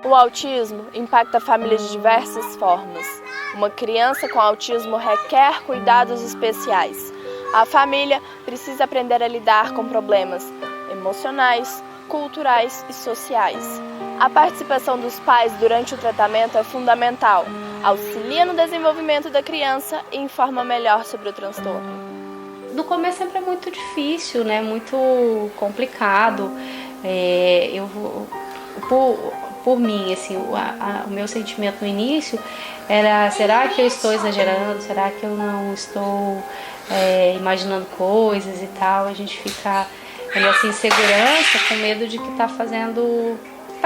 O autismo impacta a família de diversas formas. Uma criança com autismo requer cuidados especiais. A família precisa aprender a lidar com problemas emocionais, culturais e sociais. A participação dos pais durante o tratamento é fundamental. Auxilia no desenvolvimento da criança e informa melhor sobre o transtorno. No começo sempre é muito difícil, né? Muito complicado. Por mim, assim, o meu sentimento no início era: será que eu estou exagerando? Será que eu não estou imaginando coisas e tal? A gente fica nessa insegurança, com medo de que tá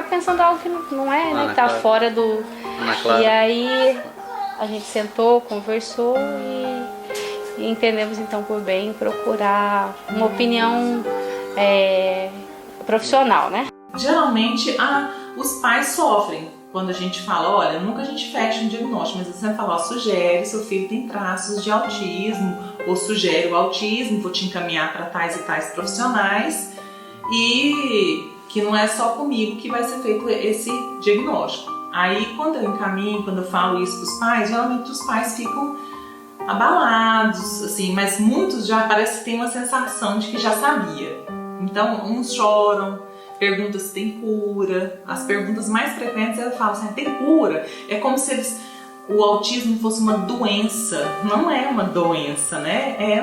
pensando algo que não é, né? Que tá fora do... E aí a gente sentou, conversou e entendemos então por bem procurar uma opinião profissional, né? Geralmente os pais sofrem quando a gente fala: olha, nunca a gente fecha um diagnóstico, mas você vai falar: sugere, seu filho tem traços de autismo, ou sugere o autismo, vou te encaminhar para tais e tais profissionais, e que não é só comigo que vai ser feito esse diagnóstico. Aí quando eu encaminho, quando eu falo isso para os pais, geralmente os pais ficam abalados, assim, mas muitos já parece que tem uma sensação de que já sabia. Então uns choram, perguntam se tem cura. As perguntas mais frequentes eu falo assim: tem cura? É como se o autismo fosse uma doença. Não é uma doença, né? É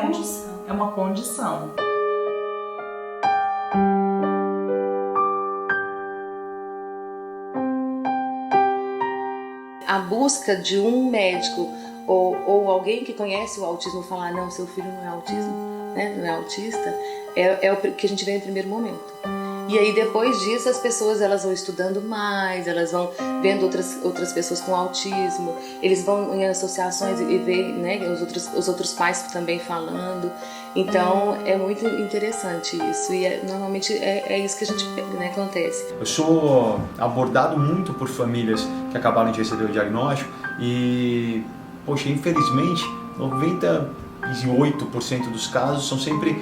uma condição. A busca de um médico ou alguém que conhece o autismo falar: não, seu filho não é autismo, né? Não é autista, é o que a gente vê em primeiro momento. E aí depois disso as pessoas elas vão estudando mais, elas vão vendo outras pessoas com autismo, eles vão em associações e ver, né, os outros pais também falando. Então é muito interessante isso e normalmente é isso que a gente, né, acontece. Eu sou abordado muito por famílias que acabaram de receber o diagnóstico e, poxa, infelizmente 98% dos casos são sempre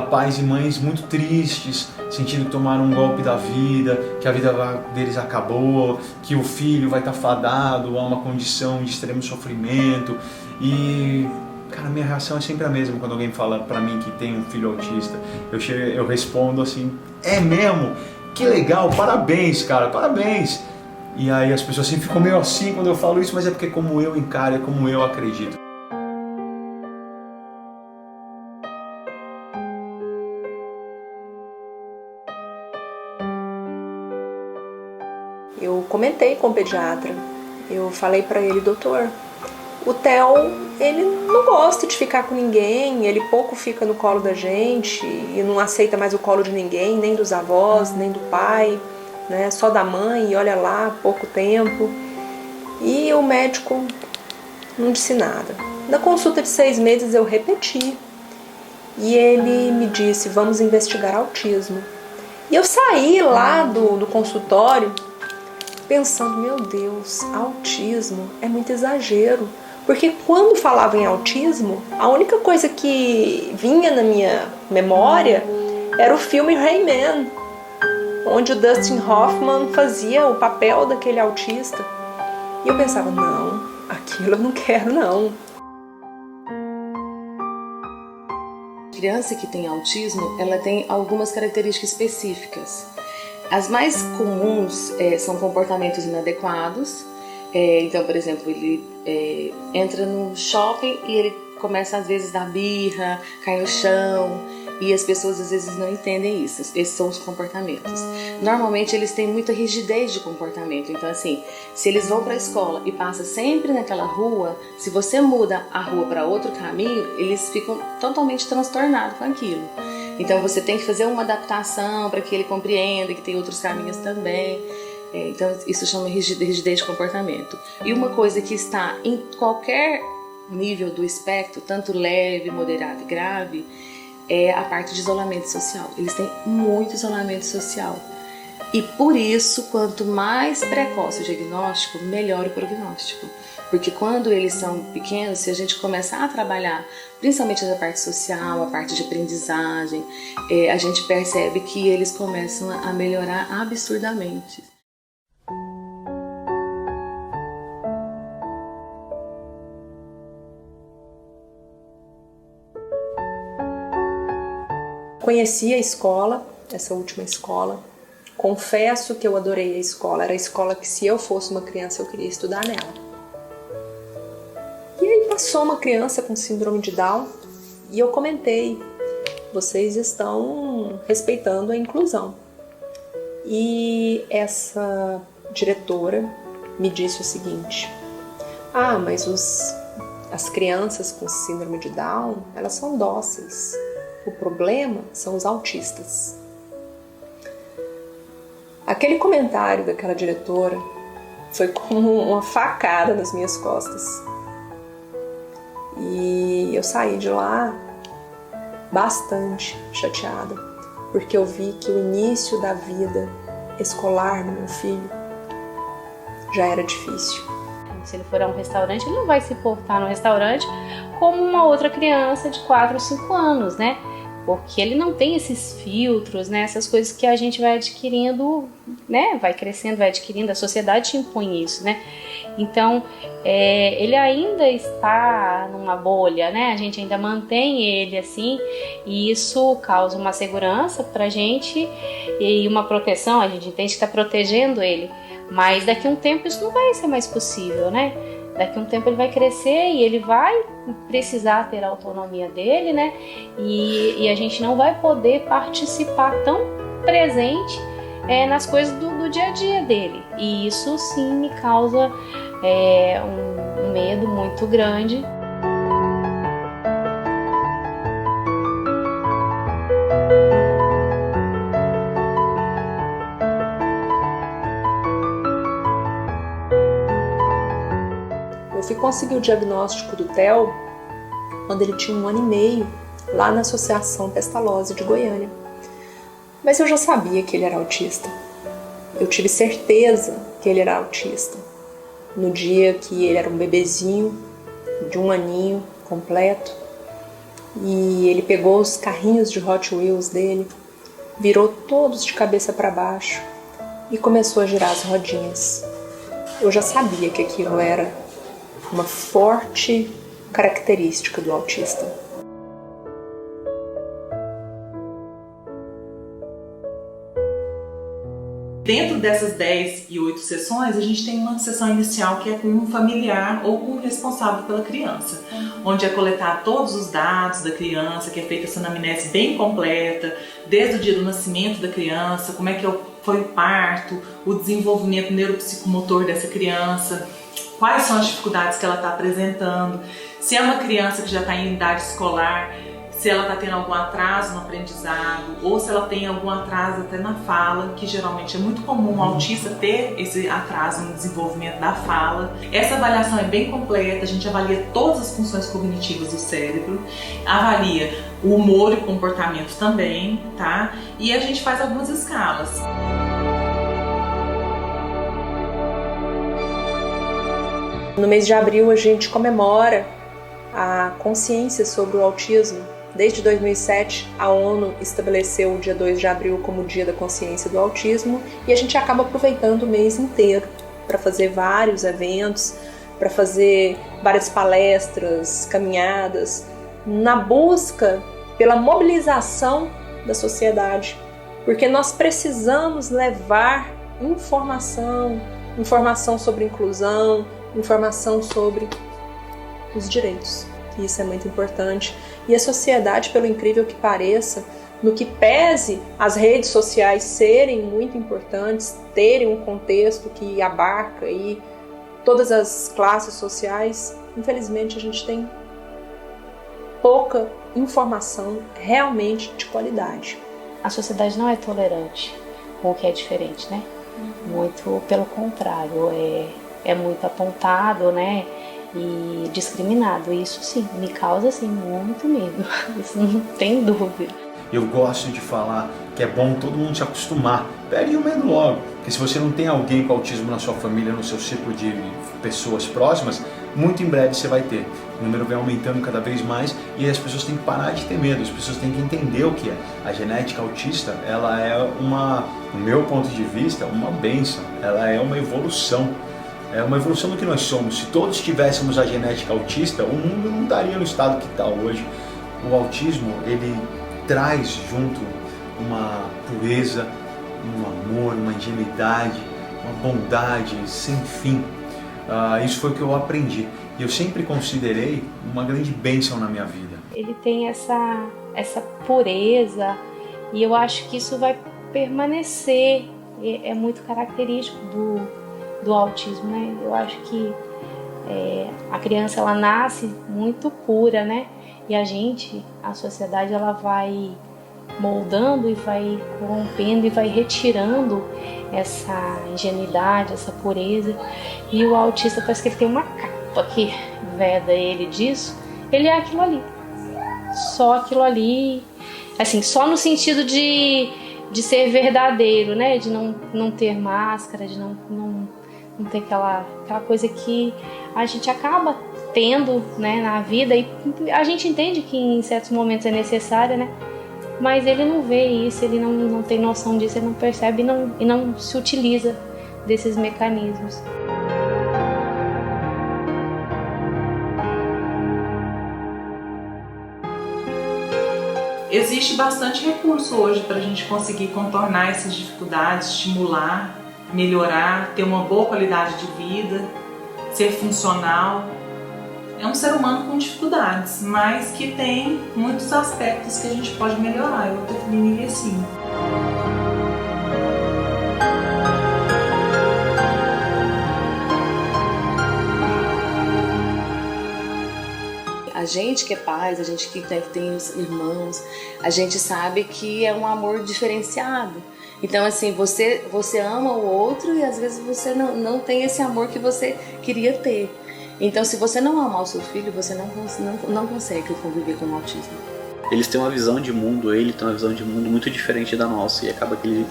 pais e mães muito tristes, sentindo que tomaram um golpe da vida, que a vida deles acabou, que o filho vai estar fadado a uma condição de extremo sofrimento. E, cara, minha reação é sempre a mesma quando alguém fala pra mim que tem um filho autista. Eu respondo assim: é mesmo? Que legal, parabéns, cara, parabéns. E aí as pessoas sempre ficam meio assim quando eu falo isso, mas é porque é como eu encaro, é como eu acredito. Eu comentei com o pediatra, eu falei para ele: doutor, o Theo, ele não gosta de ficar com ninguém, ele pouco fica no colo da gente e não aceita mais o colo de ninguém, nem dos avós, nem do pai, né? Só da mãe, e olha lá, pouco tempo. E o médico não disse nada. Na consulta de 6 meses eu repeti e ele me disse: vamos investigar autismo. E eu saí lá do consultório pensando: meu Deus, autismo é muito exagero. Porque quando falava em autismo, a única coisa que vinha na minha memória era o filme Rayman, onde o Dustin Hoffman fazia o papel daquele autista. E eu pensava: não, aquilo eu não quero não. A criança que tem autismo, ela tem algumas características específicas. As mais comuns são comportamentos inadequados. Então, por exemplo, ele entra no shopping e ele começa às vezes a dar birra, cai no chão, e as pessoas às vezes não entendem isso. Esses são os comportamentos. Normalmente eles têm muita rigidez de comportamento. Então, assim, se eles vão para a escola e passa sempre naquela rua, se você muda a rua para outro caminho, eles ficam totalmente transtornados com aquilo. Então você tem que fazer uma adaptação para que ele compreenda que tem outros caminhos também. Então isso chama rigidez de comportamento. E uma coisa que está em qualquer nível do espectro, tanto leve, moderado e grave, é a parte de isolamento social. Eles têm muito isolamento social. E por isso, quanto mais precoce o diagnóstico, melhor o prognóstico. Porque quando eles são pequenos, se a gente começar a trabalhar principalmente a parte social, a parte de aprendizagem, a gente percebe que eles começam a melhorar absurdamente. Conheci a escola, essa última escola. Confesso que eu adorei a escola. Era a escola que, se eu fosse uma criança, eu queria estudar nela. E aí passou uma criança com síndrome de Down e eu comentei: vocês estão respeitando a inclusão. E essa diretora me disse o seguinte: mas as crianças com síndrome de Down, elas são dóceis. O problema são os autistas. Aquele comentário daquela diretora foi como uma facada nas minhas costas. E eu saí de lá bastante chateada, porque eu vi que o início da vida escolar do meu filho já era difícil. Se ele for a um restaurante, ele não vai se portar no restaurante como uma outra criança de 4 ou 5 anos, né? Porque ele não tem esses filtros, né? Essas coisas que a gente vai adquirindo, né? Vai crescendo, vai adquirindo, a sociedade te impõe isso, né? Então, ele ainda está numa bolha, né? A gente ainda mantém ele assim, e isso causa uma segurança pra gente e uma proteção, a gente entende que está protegendo ele, mas daqui a um tempo isso não vai ser mais possível, né? Daqui a um tempo ele vai crescer e ele vai precisar ter a autonomia dele, né? E a gente não vai poder participar tão presente nas coisas do dia a dia dele. E isso sim me causa um medo muito grande. Eu fui conseguir o diagnóstico do Theo quando ele tinha 1 ano e meio, lá na Associação Pestalozzi de Goiânia. Mas eu já sabia que ele era autista. Eu tive certeza que ele era autista no dia que ele era um bebezinho de 1 aninho completo, e ele pegou os carrinhos de Hot Wheels dele, virou todos de cabeça para baixo e começou a girar as rodinhas. Eu já sabia que aquilo era uma forte característica do autista. Dentro dessas 10 e 8 sessões, a gente tem uma sessão inicial que é com um familiar ou com o responsável pela criança, onde é coletar todos os dados da criança, que é feita essa anamnese bem completa, desde o dia do nascimento da criança, como é que foi o parto, o desenvolvimento neuropsicomotor dessa criança, quais são as dificuldades que ela está apresentando, se é uma criança que já está em idade escolar, se ela está tendo algum atraso no aprendizado ou se ela tem algum atraso até na fala, que geralmente é muito comum o autista ter esse atraso no desenvolvimento da fala. Essa avaliação é bem completa, a gente avalia todas as funções cognitivas do cérebro, avalia o humor e o comportamento também, tá? E a gente faz algumas escalas. No mês de abril a gente comemora a consciência sobre o autismo. Desde 2007, a ONU estabeleceu o dia 2 de abril como o Dia da Consciência do Autismo, e a gente acaba aproveitando o mês inteiro para fazer vários eventos, para fazer várias palestras, caminhadas, na busca pela mobilização da sociedade, porque nós precisamos levar informação sobre inclusão, informação sobre os direitos. Isso é muito importante. E a sociedade, pelo incrível que pareça, no que pese as redes sociais serem muito importantes, terem um contexto que abarca aí todas as classes sociais, infelizmente a gente tem pouca informação realmente de qualidade. A sociedade não é tolerante com o que é diferente, né? Muito pelo contrário, é muito apontado, né? E discriminado. Isso sim, me causa assim, muito medo. Isso não tem dúvida. Eu gosto de falar que é bom todo mundo se acostumar. Perde o medo logo. Porque se você não tem alguém com autismo na sua família, no seu círculo de pessoas próximas, muito em breve você vai ter. O número vem aumentando cada vez mais e as pessoas têm que parar de ter medo. As pessoas têm que entender o que é. A genética autista, ela é no meu ponto de vista, uma bênção. Ela é uma evolução. É uma evolução do que nós somos. Se todos tivéssemos a genética autista, o mundo não estaria no estado que está hoje. O autismo, ele traz junto uma pureza, um amor, uma ingenuidade, uma bondade sem fim. Isso foi o que eu aprendi e eu sempre considerei uma grande bênção na minha vida. Ele tem essa pureza e eu acho que isso vai permanecer, é muito característico do autismo, né? Eu acho que a criança ela nasce muito pura, né? E a sociedade ela vai moldando e vai corrompendo e vai retirando essa ingenuidade, essa pureza. E o autista parece que ele tem uma capa que veda ele disso. Ele é aquilo ali, só aquilo ali, assim, só no sentido de ser verdadeiro, né? De não ter máscara, de não ter aquela coisa que a gente acaba tendo, né, na vida, e a gente entende que em certos momentos é necessária, né? Mas ele não vê isso, ele não tem noção disso, ele não percebe e não se utiliza desses mecanismos. Existe bastante recurso hoje para a gente conseguir contornar essas dificuldades, estimular, melhorar, ter uma boa qualidade de vida, ser funcional. É um ser humano com dificuldades, mas que tem muitos aspectos que a gente pode melhorar. Eu definiria assim. A gente que é pais, a gente que tem os irmãos, a gente sabe que é um amor diferenciado. Então, assim, você ama o outro e às vezes você não tem esse amor que você queria ter. Então, se você não amar o seu filho, você não consegue conviver com o autismo. Eles têm uma visão de mundo, ele tem uma visão de mundo muito diferente da nossa e acaba que ele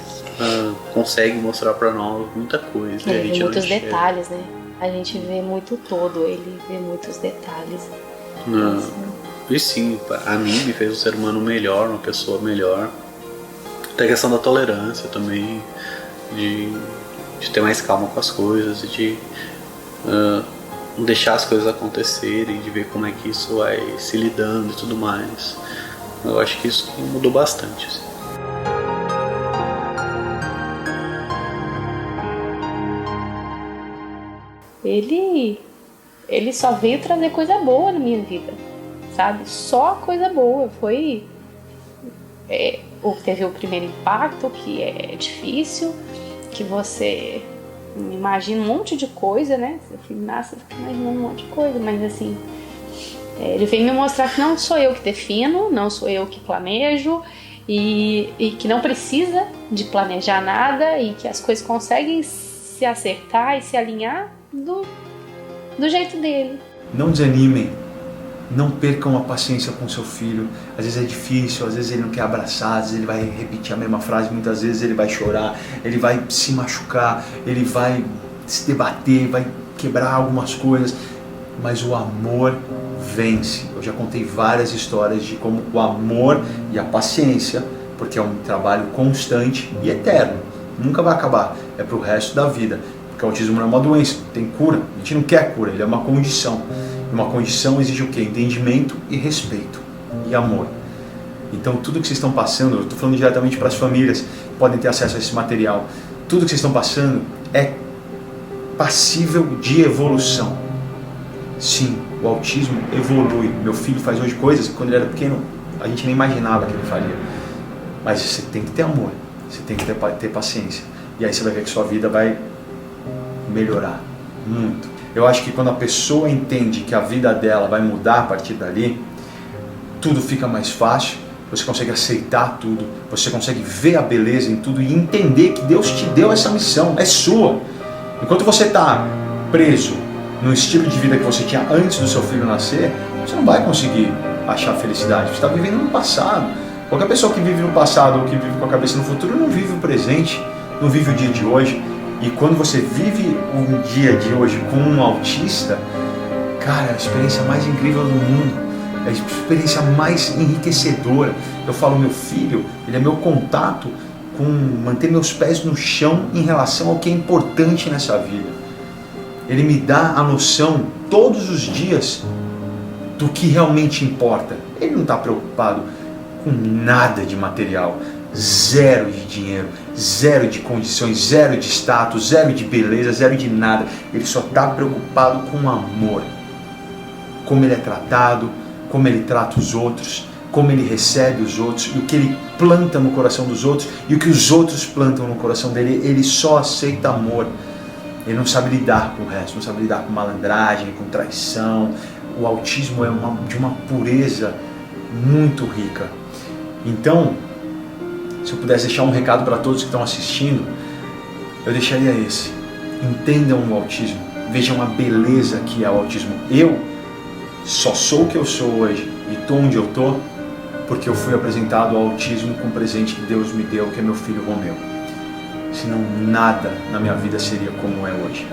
consegue mostrar pra nós muita coisa. Ele vê muitos detalhes, né? A gente vê muito todo, ele vê muitos detalhes. E sim, a mim me fez um ser humano melhor, uma pessoa melhor. Tem a questão da tolerância também, de ter mais calma com as coisas, de deixar as coisas acontecerem, de ver como é que isso vai se lidando e tudo mais. Eu acho que isso mudou bastante. Assim. Ele só veio trazer coisa boa na minha vida, sabe? Só coisa boa. Foi teve o primeiro impacto, que é difícil, que você imagina um monte de coisa, né? Seu filho nasce, você fica imaginando um monte de coisa, mas assim, ele veio me mostrar que não sou eu que defino, não sou eu que planejo e que não precisa de planejar nada e que as coisas conseguem se acertar e se alinhar do jeito dele. Não desanimem, não percam a paciência com seu filho. Às vezes é difícil, às vezes ele não quer abraçar, às vezes ele vai repetir a mesma frase, muitas vezes ele vai chorar, ele vai se machucar, ele vai se debater, vai quebrar algumas coisas, mas o amor vence. Eu já contei várias histórias de como o amor e a paciência, porque é um trabalho constante e eterno, nunca vai acabar, é pro resto da vida. Porque o autismo não é uma doença, tem cura, a gente não quer cura, ele é uma condição. E uma condição exige o quê? Entendimento e respeito e amor. Então tudo que vocês estão passando, eu estou falando diretamente para as famílias que podem ter acesso a esse material, tudo que vocês estão passando é passível de evolução. Sim, o autismo evolui. Meu filho faz hoje coisas que quando ele era pequeno a gente nem imaginava que ele faria. Mas você tem que ter amor, você tem que ter paciência. E aí você vai ver que sua vida vai melhorar muito. Eu acho que quando a pessoa entende que a vida dela vai mudar a partir dali, tudo fica mais fácil, você consegue aceitar tudo, você consegue ver a beleza em tudo e entender que Deus te deu essa missão, é sua. Enquanto você está preso no estilo de vida que você tinha antes do seu filho nascer, você não vai conseguir achar felicidade, você está vivendo no passado. Qualquer pessoa que vive no passado ou que vive com a cabeça no futuro não vive o presente, não vive o dia de hoje. E quando você vive um dia de hoje com um autista, cara, é a experiência mais incrível do mundo, é a experiência mais enriquecedora. Eu falo, meu filho, ele é meu contato com manter meus pés no chão em relação ao que é importante nessa vida. Ele me dá a noção todos os dias do que realmente importa. Ele não está preocupado com nada de material, zero de dinheiro, zero de condições, zero de status, zero de beleza, zero de nada. Ele só está preocupado com o amor. Como ele é tratado, como ele trata os outros, como ele recebe os outros, e o que ele planta no coração dos outros e o que os outros plantam no coração dele. Ele só aceita amor. Ele não sabe lidar com o resto, não sabe lidar com malandragem, com traição. O autismo é de uma pureza muito rica. Então, se eu pudesse deixar um recado para todos que estão assistindo, eu deixaria esse: entendam o autismo, vejam a beleza que é o autismo. Eu só sou o que eu sou hoje e estou onde eu estou porque eu fui apresentado ao autismo com o presente que Deus me deu, que é meu filho Romeu. Senão nada na minha vida seria como é hoje.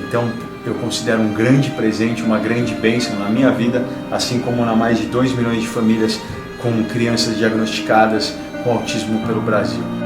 Então eu considero um grande presente, uma grande bênção na minha vida, assim como na mais de 2 milhões de famílias com crianças diagnosticadas com autismo pelo Brasil.